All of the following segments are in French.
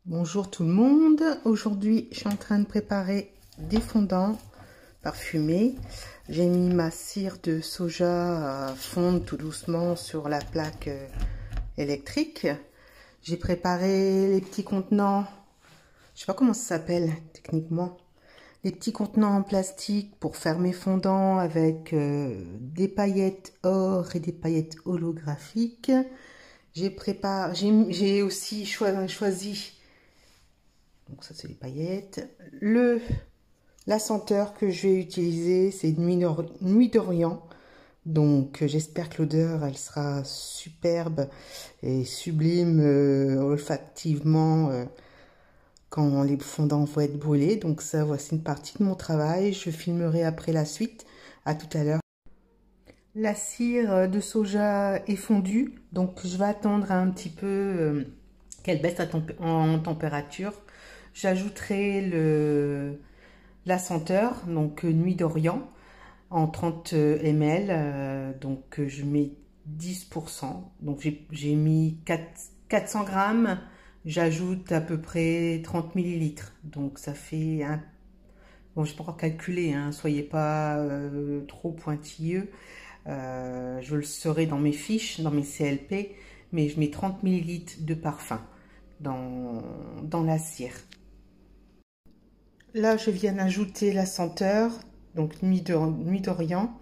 Bonjour tout le monde, aujourd'hui je suis en train de préparer des fondants parfumés. J'ai mis ma cire de soja à fondre tout doucement sur la plaque électrique. J'ai préparé les petits contenants, je sais pas comment ça s'appelle techniquement, les petits contenants en plastique pour faire mes fondants avec des paillettes or et des paillettes holographiques. J'ai aussi choisi, donc ça c'est les paillettes. La senteur que je vais utiliser, c'est Nuit d'Orient. Donc j'espère que l'odeur elle sera superbe et sublime olfactivement quand les fondants vont être brûlés. Donc ça, voici une partie de mon travail. Je filmerai après la suite. À tout à l'heure. La cire de soja est fondue, donc je vais attendre un petit peu qu'elle baisse en température. J'ajouterai la senteur, donc Nuit d'Orient, en 30 ml, donc je mets 10%. Donc j'ai mis 400 grammes, j'ajoute à peu près 30 millilitres. Donc ça fait un... Bon, je peux encore calculer, hein, soyez pas trop pointilleux. Je le saurai dans mes fiches, dans mes CLP, mais je mets 30 ml de parfum dans la cire. Là, je viens d'ajouter la senteur, donc Nuit d'Orient,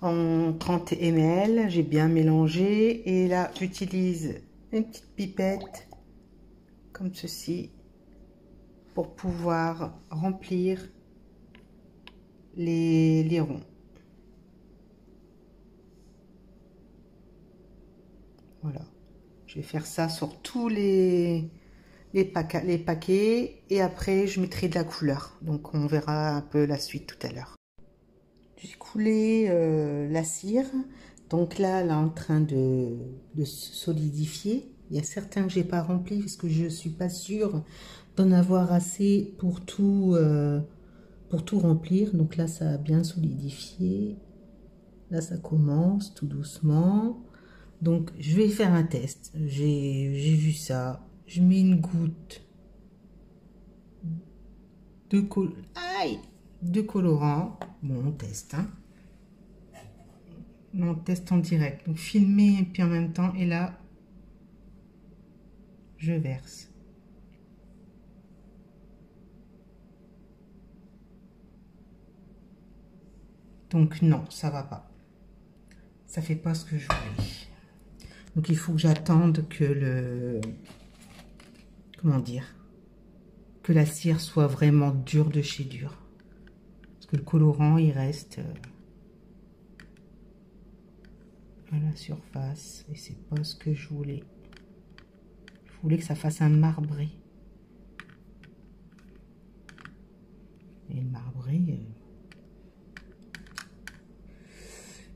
en 30 ml. J'ai bien mélangé et là, j'utilise une petite pipette comme ceci pour pouvoir remplir les ronds. Voilà, je vais faire ça sur tous les paquets et après je mettrai de la couleur. Donc on verra un peu la suite tout à l'heure. J'ai coulé la cire. Donc là, elle est en train de solidifier. Il y a certains que j'ai pas remplis parce que je suis pas sûre d'en avoir assez pour tout remplir. Donc là, ça a bien solidifié. Là, ça commence tout doucement. Donc, je vais faire un test. J'ai vu ça. Je mets une goutte de colorant. Bon, on teste. Hein. On teste en direct. Donc, filmer et puis en même temps. Et là, je verse. Donc, non, ça va pas. Ça fait pas ce que je voulais. Donc il faut que j'attende que que la cire soit vraiment dure de chez dur. Parce que le colorant, il reste à la surface. Et c'est pas ce que je voulais. Je voulais que ça fasse un marbré. Et le marbré...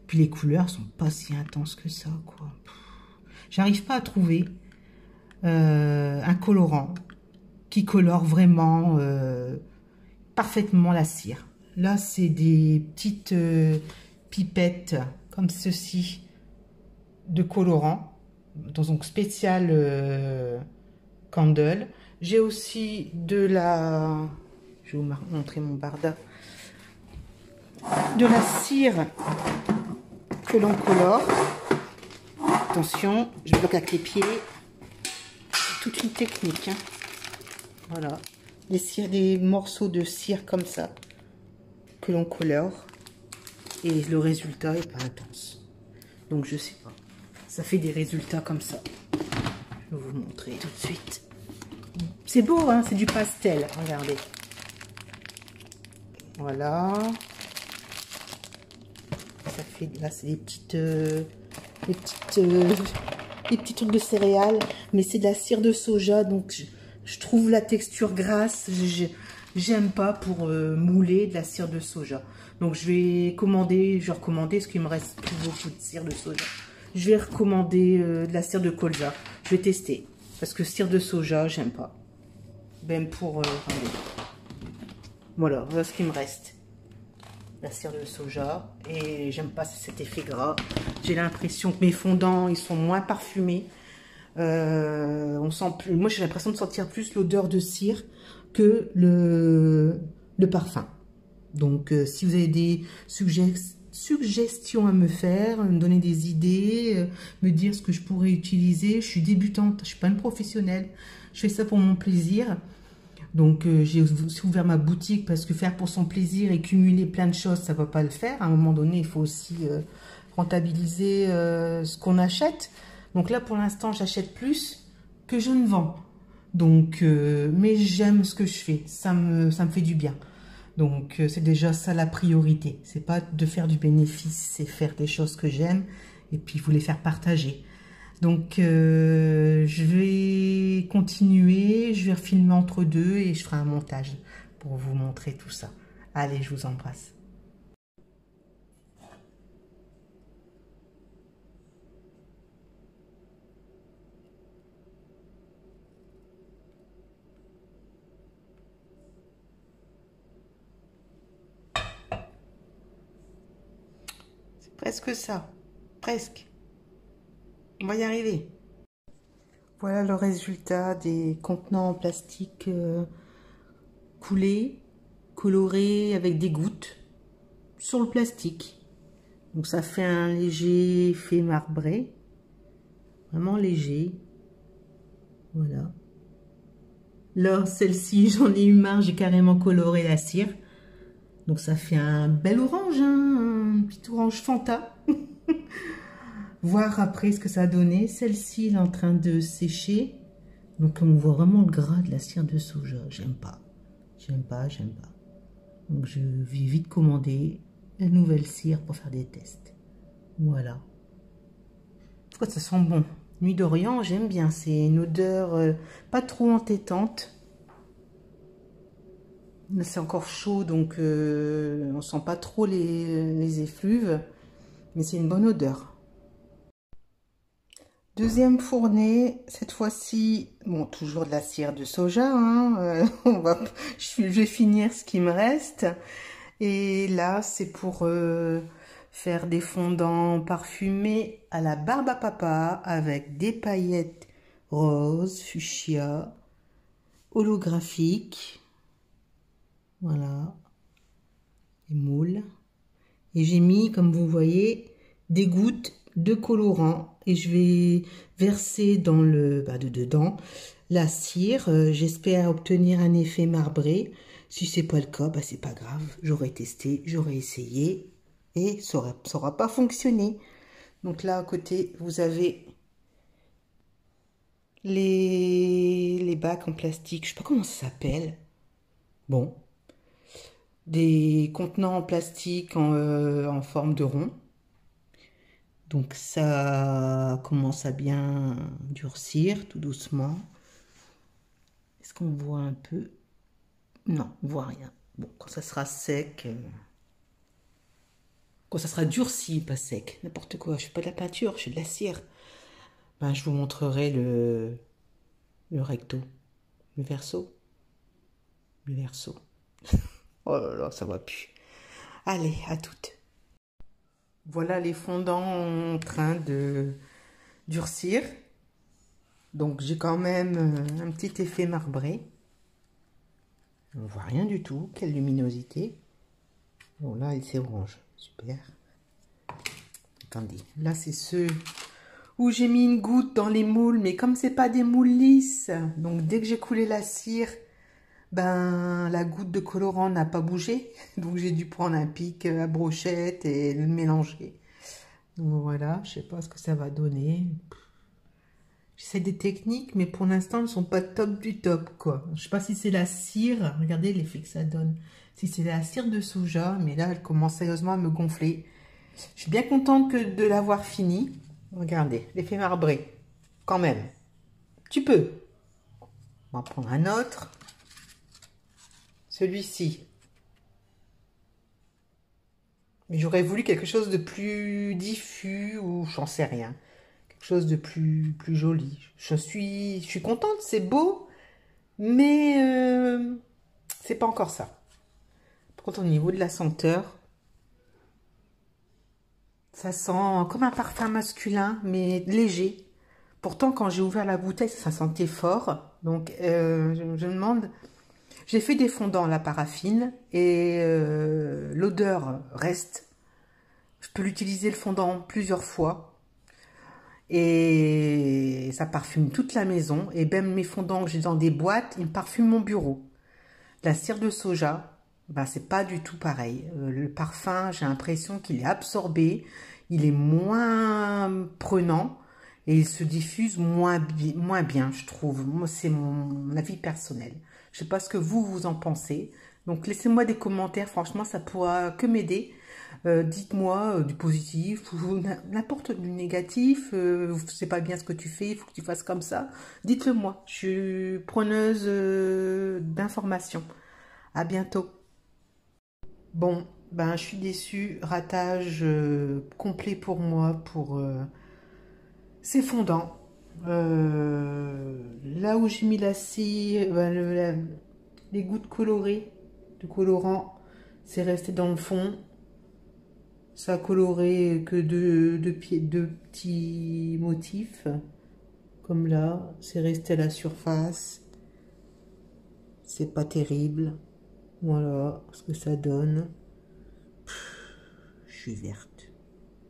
Puis les couleurs sont pas si intenses que ça, quoi. J'arrive pas à trouver un colorant qui colore vraiment parfaitement la cire. Là, c'est des petites pipettes comme ceci de colorant, donc spécial candle. J'ai aussi de la... Je vais vous montrer mon barda. De la cire que l'on colore. Attention, je bloque avec les pieds. C'est toute une technique. Hein. Voilà. Des morceaux de cire comme ça que l'on colore. Et le résultat est pas intense. Donc je sais pas. Ça fait des résultats comme ça. Je vais vous montrer tout de suite. C'est beau, hein, c'est du pastel. Regardez. Voilà. Ça fait là, c'est des petits trucs de céréales, mais c'est de la cire de soja, donc je trouve la texture grasse. J'aime pas pour mouler de la cire de soja. Donc je vais recommander, parce qu'il me reste plus beaucoup de cire de soja. Je vais recommander de la cire de colza. Je vais tester, parce que cire de soja, j'aime pas. Même pour... voilà ce qu'il me reste. La cire de soja, et j'aime pas cet effet gras. J'ai l'impression que mes fondants ils sont moins parfumés On sent plus, moi j'ai l'impression de sentir plus l'odeur de cire que le parfum. Donc si vous avez des suggestions à me faire, me donner des idées, me dire ce que je pourrais utiliser. Je suis débutante, je suis pas une professionnelle, je fais ça pour mon plaisir. Donc j'ai ouvert ma boutique parce que faire pour son plaisir et cumuler plein de choses, ça ne va pas le faire. À un moment donné, il faut aussi rentabiliser ce qu'on achète. Donc là, pour l'instant, j'achète plus que je ne vends. Donc, mais j'aime ce que je fais, ça me fait du bien. Donc c'est déjà ça la priorité. C'est pas de faire du bénéfice, c'est faire des choses que j'aime et puis vous les faire partager. Donc je vais continuer, je vais filmer entre deux et je ferai un montage pour vous montrer tout ça. Allez, je vous embrasse. C'est presque ça, presque. On va y arriver. Voilà le résultat des contenants en plastique coulés, colorés avec des gouttes sur le plastique. Donc ça fait un léger effet marbré, vraiment léger. Voilà. Là, celle-ci, j'en ai eu marre, j'ai carrément coloré la cire. Donc ça fait un bel orange, hein, un petit orange Fanta. Voir après ce que ça a donné. Celle-ci, elle est en train de sécher. Donc on voit vraiment le gras de la cire de soja. J'aime pas. J'aime pas, j'aime pas. Donc je vais vite commander la nouvelle cire pour faire des tests. Voilà. En tout cas, ça sent bon. Nuit d'Orient, j'aime bien. C'est une odeur pas trop entêtante. C'est encore chaud, donc on sent pas trop les effluves. Mais c'est une bonne odeur. Deuxième fournée, cette fois-ci, bon, toujours de la cire de soja, hein, je vais finir ce qui me reste. Et là, c'est pour faire des fondants parfumés à la barbe à papa avec des paillettes roses, fuchsia, holographiques. Voilà, les moules. Et j'ai mis, comme vous voyez, des gouttes de colorant et je vais verser dans dedans la cire. J'espère obtenir un effet marbré. Si c'est pas le cas, c'est pas grave. J'aurais testé, j'aurais essayé et ça aura pas fonctionné. Donc là à côté, vous avez les bacs en plastique. Je sais pas comment ça s'appelle. Bon, des contenants en plastique en forme de rond. Donc ça commence à bien durcir tout doucement. Est-ce qu'on voit un peu? Non, on voit rien. Bon, quand ça sera sec, quand ça sera durci, pas sec, n'importe quoi. Je suis pas de la peinture, je suis de la cire. Je vous montrerai le recto, le verso. Le verso. Oh là là, ça va plus. Allez, à toutes. Voilà les fondants en train de durcir. Donc j'ai quand même un petit effet marbré. On voit rien du tout. Quelle luminosité. Bon là, c'est orange. Super. Attendez. Là, c'est ceux où j'ai mis une goutte dans les moules. Mais comme c'est pas des moules lisses, donc dès que j'ai coulé la cire, la goutte de colorant n'a pas bougé. Donc j'ai dû prendre un pic à brochette et le mélanger. Donc voilà, je sais pas ce que ça va donner. J'essaie des techniques, mais pour l'instant, elles ne sont pas top du top, quoi. Je sais pas si c'est la cire. Regardez l'effet que ça donne. Si c'est la cire de soja, mais là, elle commence sérieusement à me gonfler. Je suis bien contente de l'avoir fini. Regardez, l'effet marbré. Quand même. Tu peux. On va prendre un autre. Celui-ci. Mais j'aurais voulu quelque chose de plus diffus ou j'en sais rien. Quelque chose de plus joli. Je suis contente, c'est beau, mais c'est pas encore ça. Par contre, au niveau de la senteur, ça sent comme un parfum masculin, mais léger. Pourtant, quand j'ai ouvert la bouteille, ça sentait fort. Donc, je me demande... J'ai fait des fondants à la paraffine et l'odeur reste. Je peux l'utiliser le fondant plusieurs fois. Et ça parfume toute la maison. Et même mes fondants que j'ai dans des boîtes, ils parfument mon bureau. La cire de soja, bah, c'est pas du tout pareil. Le parfum, j'ai l'impression qu'il est absorbé. Il est moins prenant. Et il se diffuse moins bien, je trouve. Moi, c'est mon avis personnel. Je sais pas ce que vous en pensez. Donc, laissez-moi des commentaires. Franchement, ça pourra que m'aider. Dites-moi du positif ou n'importe du négatif. C'est pas bien ce que tu fais, il faut que tu fasses comme ça. Dites-le moi. Je suis preneuse d'informations. À bientôt. Bon, ben, je suis déçue. Ratage complet pour moi pour ces fondants. Là où j'ai mis la cire, ben, les gouttes colorées, de colorant, c'est resté dans le fond. Ça a coloré que deux petits motifs. Comme là, c'est resté à la surface. C'est pas terrible. Voilà ce que ça donne. Je suis verte.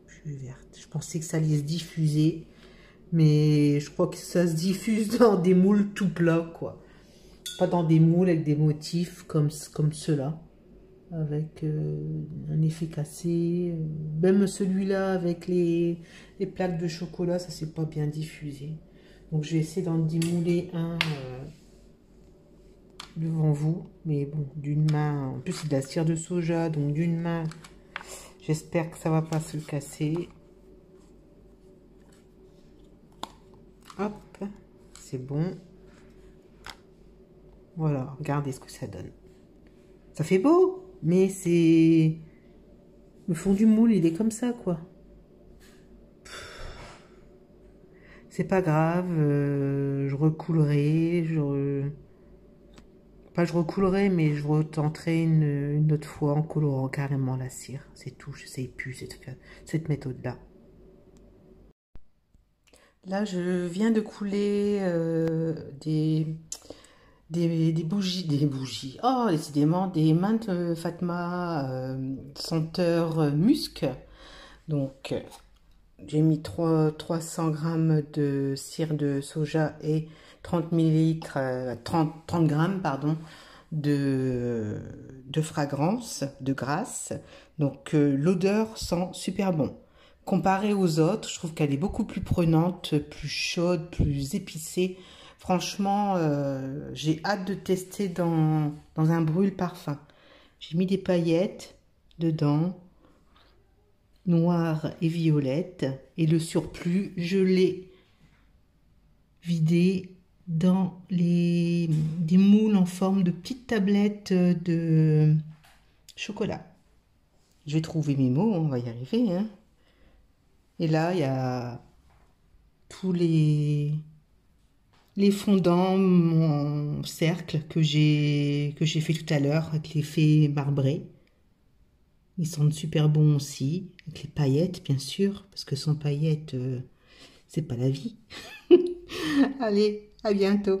Je suis verte. Je pensais que ça allait se diffuser. Mais je crois que ça se diffuse dans des moules tout plats, quoi. Pas dans des moules avec des motifs comme ceux-là. Avec un effet cassé. Même celui-là avec les plaques de chocolat, ça s'est pas bien diffusé. Donc je vais essayer d'en démouler un devant vous. Mais bon, d'une main, en plus c'est de la cire de soja, donc d'une main, j'espère que ça va pas se casser. Hop, c'est bon. Voilà, regardez ce que ça donne. Ça fait beau, mais c'est... Le fond du moule, il est comme ça, quoi. C'est pas grave, je recoulerai, pas je recoulerai, mais je retenterai une autre fois en colorant carrément la cire. C'est tout, je sais plus cette méthode-là. Là, je viens de couler des bougies. Oh, décidément, des Mint Fatma senteur musc. Donc, j'ai mis 300 grammes de cire de soja et 30 millilitres, 30 grammes, pardon, de fragrance, de grasse. Donc, l'odeur sent super bon. Comparée aux autres, je trouve qu'elle est beaucoup plus prenante, plus chaude, plus épicée. Franchement, j'ai hâte de tester dans un brûle parfum. J'ai mis des paillettes dedans, noires et violettes. Et le surplus, je l'ai vidé dans des moules en forme de petites tablettes de chocolat. Je vais trouver mes mots, on va y arriver, hein. Et là, il y a tous les fondants en cercle que j'ai fait tout à l'heure avec l'effet marbré. Ils sentent super bons aussi, avec les paillettes bien sûr, parce que sans paillettes, c'est pas la vie. Allez, à bientôt.